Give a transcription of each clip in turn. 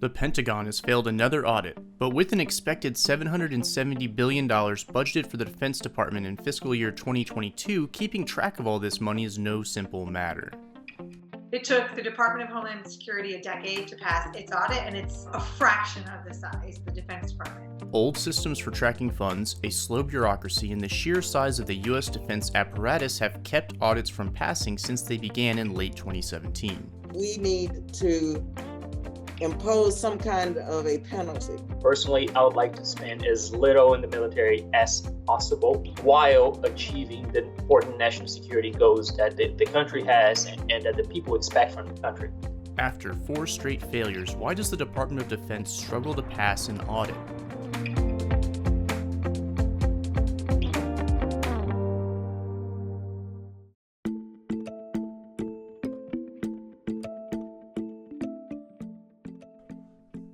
The Pentagon has failed another audit, but with an expected $770 billion budgeted for the Defense Department in fiscal year 2022, keeping track of all this money is no simple matter. It took the Department of Homeland Security a decade to pass its audit, and it's a fraction of the size of the Defense Department. Old systems for tracking funds, a slow bureaucracy, and the sheer size of the U.S. defense apparatus have kept audits from passing since they began in late 2017. We need to impose some kind of a penalty. Personally, I would like to spend as little in the military as possible while achieving the important national security goals that the country has and that the people expect from the country. After 4 straight failures, why does the Department of Defense struggle to pass an audit?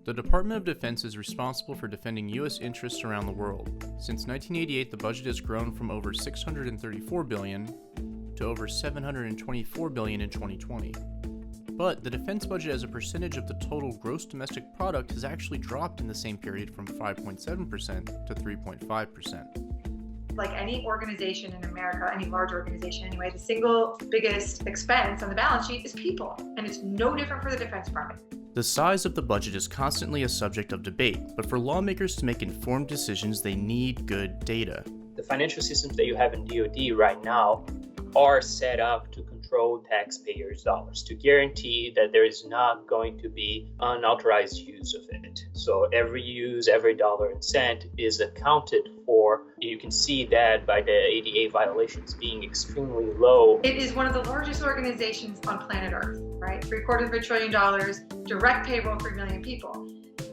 The Department of Defense is responsible for defending U.S. interests around the world. Since 1988, the budget has grown from over $634 billion to over $724 billion in 2020. But the defense budget as a percentage of the total gross domestic product has actually dropped in the same period from 5.7% to 3.5%. Like any organization in America, any large organization anyway, the single biggest expense on the balance sheet is people, and it's no different for the Defense Department. The size of the budget is constantly a subject of debate, but for lawmakers to make informed decisions, they need good data. The financial systems that you have in DoD right now are set up to control taxpayers' dollars, to guarantee that there is not going to be unauthorized use of it. So every use, every dollar and cent is accounted for. You can see that by the ADA violations being extremely low. It is one of the largest organizations on planet Earth, right? $750 billion, direct payroll for 1 million people.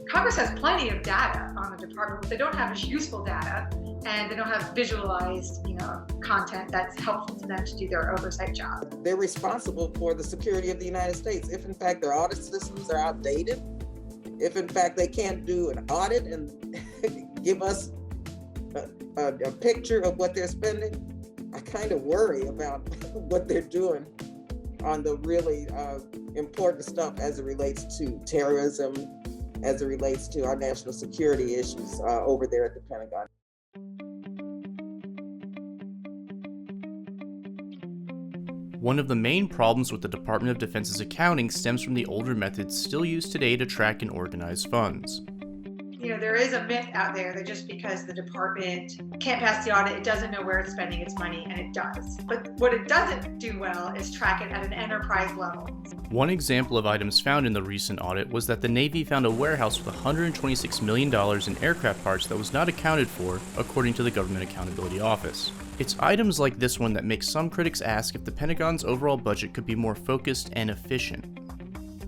Congress has plenty of data on the department, but they don't have useful data, and they don't have visualized, content that's helpful to them to do their oversight job. They're responsible for the security of the United States. If in fact their audit systems are outdated, if in fact they can't do an audit and give us a picture of what they're spending, I kind of worry about what they're doing on the really important stuff as it relates to terrorism, as it relates to our national security issues over there at the Pentagon. One of the main problems with the Department of Defense's accounting stems from the older methods still used today to track and organize funds. There is a myth out there that just because the department can't pass the audit, it doesn't know where it's spending its money, and it does. But what it doesn't do well is track it at an enterprise level. One example of items found in the recent audit was that the Navy found a warehouse with $126 million in aircraft parts that was not accounted for, according to the Government Accountability Office. It's items like this one that make some critics ask if the Pentagon's overall budget could be more focused and efficient.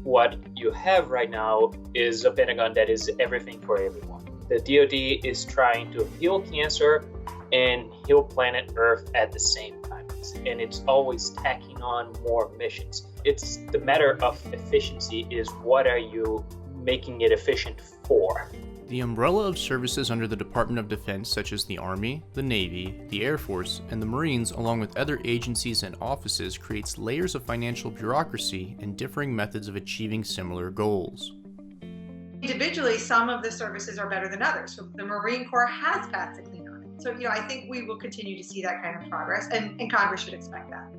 What you have right now is a Pentagon that is everything for everyone. The DoD is trying to heal cancer and heal planet Earth at the same time. And it's always tacking on more missions. It's the matter of efficiency is what are you making it efficient for? The umbrella of services under the Department of Defense, such as the Army, the Navy, the Air Force, and the Marines, along with other agencies and offices, creates layers of financial bureaucracy and differing methods of achieving similar goals. Individually, some of the services are better than others. So the Marine Corps has passed a clean audit. So, I think we will continue to see that kind of progress, and Congress should expect that.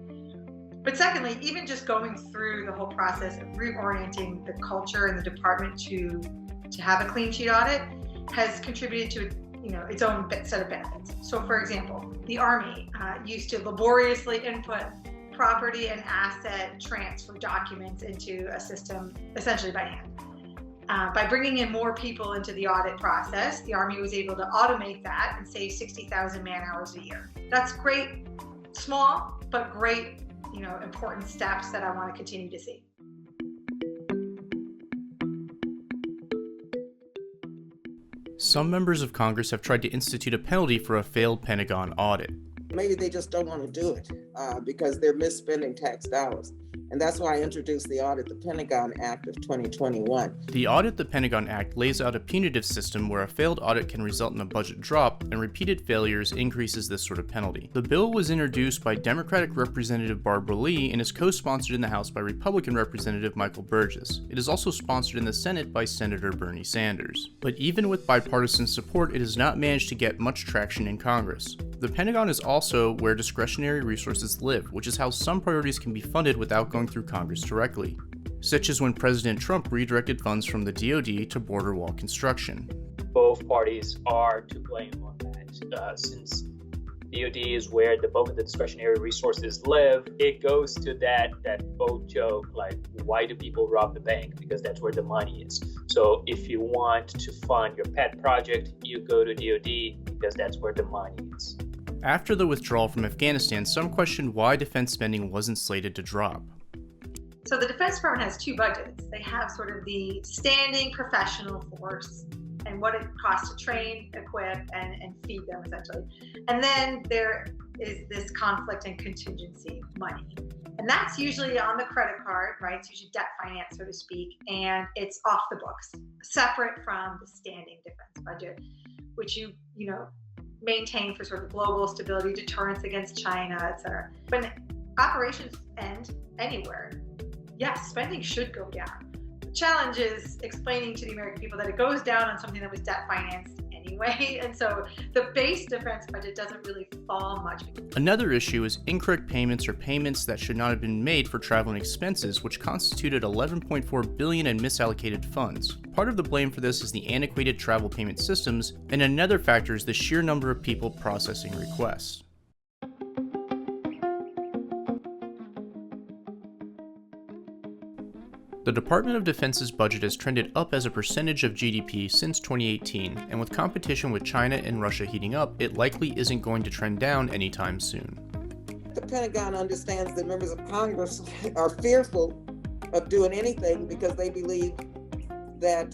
But secondly, even just going through the whole process of reorienting the culture in the department to have a clean sheet audit has contributed to its own set of benefits. So for example, the Army used to laboriously input property and asset transfer documents into a system essentially by hand. By bringing in more people into the audit process, the Army was able to automate that and save 60,000 man hours a year. That's great, small, but great, important steps that I want to continue to see. Some members of Congress have tried to institute a penalty for a failed Pentagon audit. Maybe they just don't want to do it because they're misspending tax dollars. And that's why I introduced the Audit the Pentagon Act of 2021. The Audit the Pentagon Act lays out a punitive system where a failed audit can result in a budget drop, and repeated failures increases this sort of penalty. The bill was introduced by Democratic Representative Barbara Lee and is co-sponsored in the House by Republican Representative Michael Burgess. It is also sponsored in the Senate by Senator Bernie Sanders. But even with bipartisan support, it has not managed to get much traction in Congress. The Pentagon is also where discretionary resources live, which is how some priorities can be funded without going through Congress directly, such as when President Trump redirected funds from the DoD to border wall construction. Both parties are to blame on that. Since DoD is where the bulk of the discretionary resources live, it goes to that old joke, like, why do people rob the bank? Because that's where the money is. So if you want to fund your pet project, you go to DoD because that's where the money is. After the withdrawal from Afghanistan, some questioned why defense spending wasn't slated to drop. So the Defense Department has two budgets. They have sort of the standing professional force and what it costs to train, equip, and feed them, essentially. And then there is this conflict and contingency money. And that's usually on the credit card, right? It's usually debt finance, so to speak, and it's off the books, separate from the standing defense budget, which you maintain for sort of global stability, deterrence against China, et cetera. When operations end anywhere, yes, spending should go down. The challenge is explaining to the American people that it goes down on something that was debt financed anyway, and so the base defense budget doesn't really fall much. Another issue is incorrect payments or payments that should not have been made for travel and expenses, which constituted $11.4 billion in misallocated funds. Part of the blame for this is the antiquated travel payment systems, and another factor is the sheer number of people processing requests. The Department of Defense's budget has trended up as a percentage of GDP since 2018, and with competition with China and Russia heating up, it likely isn't going to trend down anytime soon. The Pentagon understands that members of Congress are fearful of doing anything because they believe that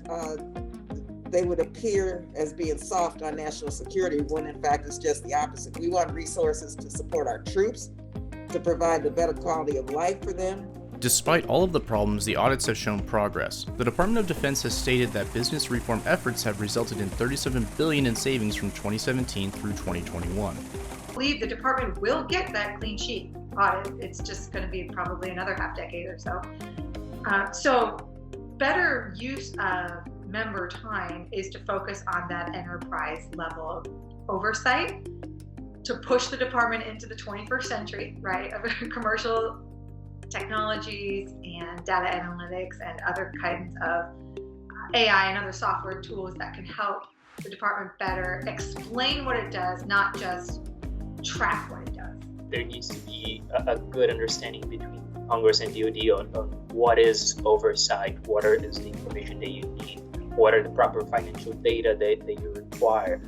they would appear as being soft on national security, when in fact it's just the opposite. We want resources to support our troops, to provide a better quality of life for them. Despite all of the problems, the audits have shown progress. The Department of Defense has stated that business reform efforts have resulted in $37 billion in savings from 2017 through 2021. I believe the department will get that clean sheet audit. It's just going to be probably another half decade or so. So better use of member time is to focus on that enterprise level oversight, to push the department into the 21st century, right, of commercial technologies and data analytics and other kinds of AI and other software tools that can help the department better explain what it does, not just track what it does. There needs to be a good understanding between Congress and DoD on what is oversight, what is the information that you need, what are the proper financial data that you require.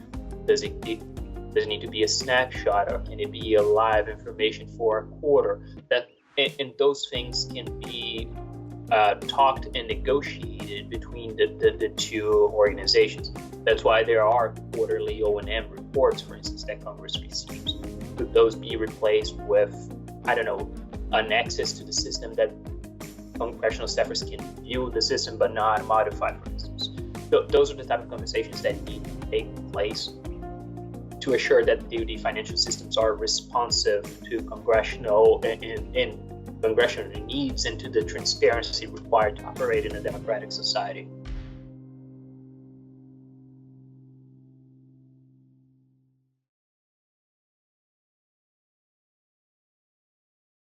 Does it need to be a snapshot, or can it be a live information for a quarter? And those things can be talked and negotiated between the two organizations. That's why there are quarterly O&M reports, for instance, that Congress receives. Could those be replaced with, an access to the system that congressional staffers can view the system but not modify, for instance? Those are the type of conversations that need to take place to assure that DoD financial systems are responsive to congressional and congressional needs and to the transparency required to operate in a democratic society.